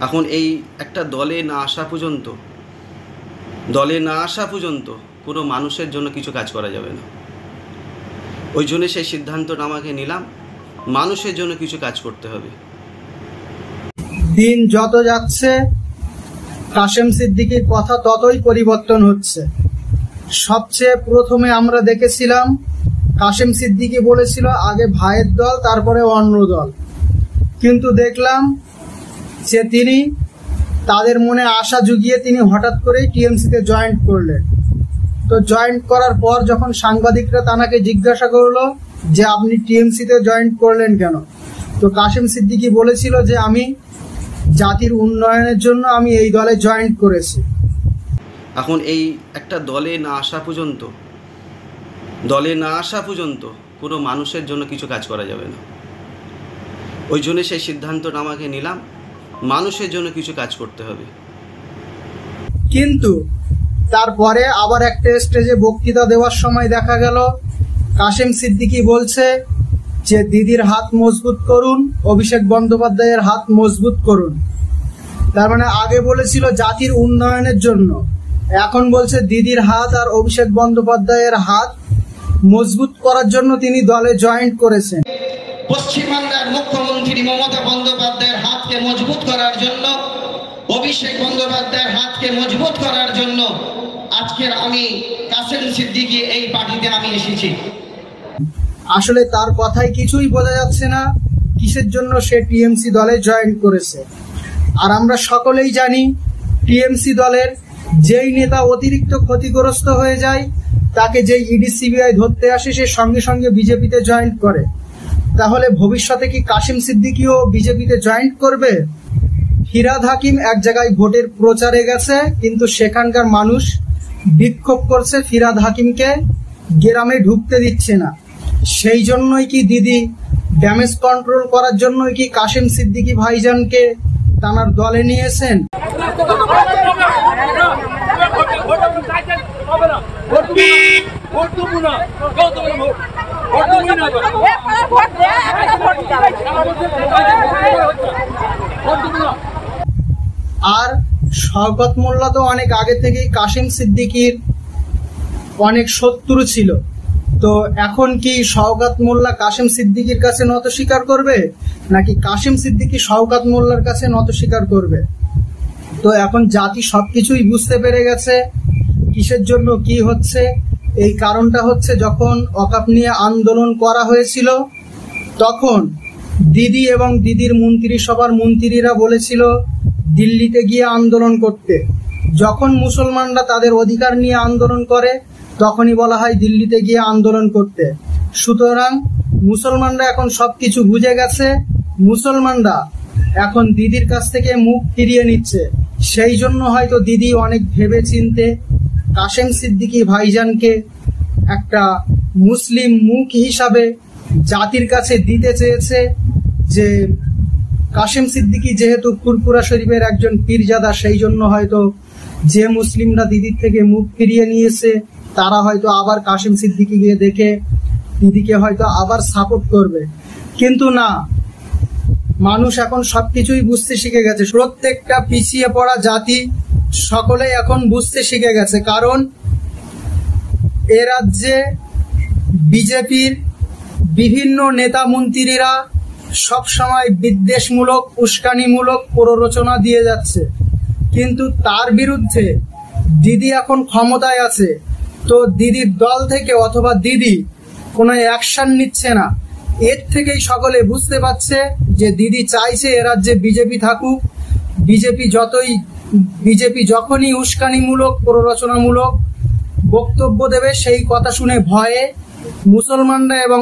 এখন এই একটা দলে না আসা পর্যন্ত কোনো মানুষের জন্য কিছু কাজ করা যাবে না। ওই জন্য সেই সিদ্ধান্তটা আমাকে নিলাম, মানুষের জন্য কিছু কাজ করতে হবে। দিন যত যাচ্ছে কাশেম সিদ্দিকীর কথা ততই পরিবর্তন হচ্ছে। সবচেয়ে প্রথমে আমরা দেখেছিলাম কাশেম সিদ্দিকী বলেছিল আগে ভাইয়ের দল তারপরে অন্য দল, কিন্তু দেখলাম যে তিনি তাদের মনে আশা জুগিয়ে তিনি হঠাৎ করেই টিএমসিতে জয়েন্ট করলেন। তো জয়েন্ট করার পর যখন সাংবাদিকরা তাকে জিজ্ঞাসা করলো যে আপনি টিএমসিতে জয়েন্ট করলেন কেন, তো কাশেম সিদ্দিকী বলেছিল যে আমি জাতির উন্নয়নের জন্য আমি এই দলে জয়েন্ট করেছি। এখন এই একটা দলে না আসা পর্যন্ত কোনো মানুষের জন্য কিছু কাজ করা যাবে না। ওই জন্য সেই সিদ্ধান্তটা আমাকে নিলাম, মানুষের জন্য কিছু কাজ করতে হবে। কিন্তু তারপরে আবার একটা স্টেজে বক্তৃতা দেওয়ার সময় দেখা গেল কাশেম সিদ্দিকী বলছে যে দিদির হাত মজবুত করুন, অভিষেক বন্দ্যোপাধ্যায়ের হাত মজবুত করুন। তার মানে আগে বলেছিল জাতির উন্নয়নের জন্য, এখন বলছে দিদির হাত আর অভিষেক বন্দ্যোপাধ্যায়ের হাত মজবুত করার জন্য তিনি দলে জয়েন্ট করেছেন। পশ্চিমবাংলার মুখ্যমন্ত্রী মমতা বন্দ্যোপাধ্যায়ের হাতকে মজবুত করার জন্য, অভিষেক বন্দ্যোপাধ্যায়ের হাতকে মজবুত করার জন্য আজকের আমি কাশেম সিদ্দিকী এই পার্টিতে আমি এসেছি। আসলে তার কথায় কিছুই বোঝা যাচ্ছে না কিসের জন্য সে টিএমসি দলে জয়েন করেছে। আর আমরা সকলেই জানি টিএমসি দলের যেই নেতা অতিরিক্ত ক্ষতিগ্রস্ত হয়ে যায় তাকে যেই ইডি সিবিআই ধরতে আসে সে সঙ্গে সঙ্গে বিজেপিতে জয়েন করে। তাহলে ভবিষ্যতে কি কাশেম সিদ্দিকীও বিজেপিতে জয়েন করবে? ফিরহাদ হাকিম এক জায়গায় ভোটের প্রচারে গেছে, কিন্তু সেখানকার মানুষ বিক্ষোভ করছে, ফিরহাদ হাকিমকে গ্রামে ঢুকতে দিচ্ছে না। সেই জন্যই কি দিদি ড্যামেজ কন্ট্রোল করার জন্যই কি কাশেম সিদ্দিকী ভাইজানকে তার দলে নিয়েছেন? আর শওকত মোল্লা তো অনেক আগে থেকেই কাশেম সিদ্দিকীর অনেক শত্রু ছিল। তো এখন কি শওকত মোল্লা কাশেম সিদ্দিকীর কাছে নত স্বীকার করবে, নাকি কাশেম সিদ্দিকী শওকত মোল্লার কাছে নত স্বীকার করবে? তো এখন জাতি সবকিছুই বুঝতে পেরে গেছে কিসের জন্য কি হচ্ছে। এই কারণটা হচ্ছে যখন ওয়াকফ নিয়ে আন্দোলন করা হয়েছিল তখন দিদি এবং দিদির মন্ত্রিসভার মন্ত্রীরা বলেছিল দিল্লিতে গিয়ে আন্দোলন করতে। যখন মুসলমানরা তাদের অধিকার নিয়ে আন্দোলন করে তখনই বলা হয় দিল্লিতে গিয়ে আন্দোলন করতে। সুতরাং মুসলমানরা এখন সবকিছু বুঝে গেছে, মুসলমানরা এখন দিদির কাছ থেকে মুখ ফিরিয়ে নিচ্ছে। সেই জন্য হয়তো দিদি অনেক ভেবে চিনতে কাশেম সিদ্দিকী ভাইজানকে একটা মুসলিম মুখ হিসাবে জাতির কাছে দিতে চেয়েছে। যে কাশেম সিদ্দিকী যেহেতু ফুরফুরা শরীফের একজন পীরজাদা, সেই জন্য হয়তো যে মুসলিমরা দিদির থেকে মুখ ফিরিয়ে নিয়েছে তারা হয়তো আবার কাশেম সিদ্দিকীকে দেখে দিদিকে হয়তো আবার সাপোর্ট করবে। কিন্তু না, মানুষ এখন সবকিছুই বুঝতে শিখে গেছে। প্রত্যেকটা পিছিয়ে পড়া জাতি সকলেই এখন বুঝতে শিখে গেছে, কারণ এ রাজ্যে বিজেপির বিভিন্ন নেতা মন্ত্রীরা সবসময় বিদ্বেষমূলক উস্কানিমূলক প্ররোচনা দিয়ে যাচ্ছে, কিন্তু তার বিরুদ্ধে দিদি এখন ক্ষমতায় আছে। তো দিদির দল থেকে অথবা দিদি কোনো অ্যাকশন নিচ্ছে না। এর থেকেই সকলে বুঝতে পারছে যে দিদি চাইছে এ রাজ্যে বিজেপি থাকুক। বিজেপি যখনই উস্কানিমূলক প্ররোচনামূলক বক্তব্য দেবে সেই কথা শুনে ভয়ে মুসলমানরা এবং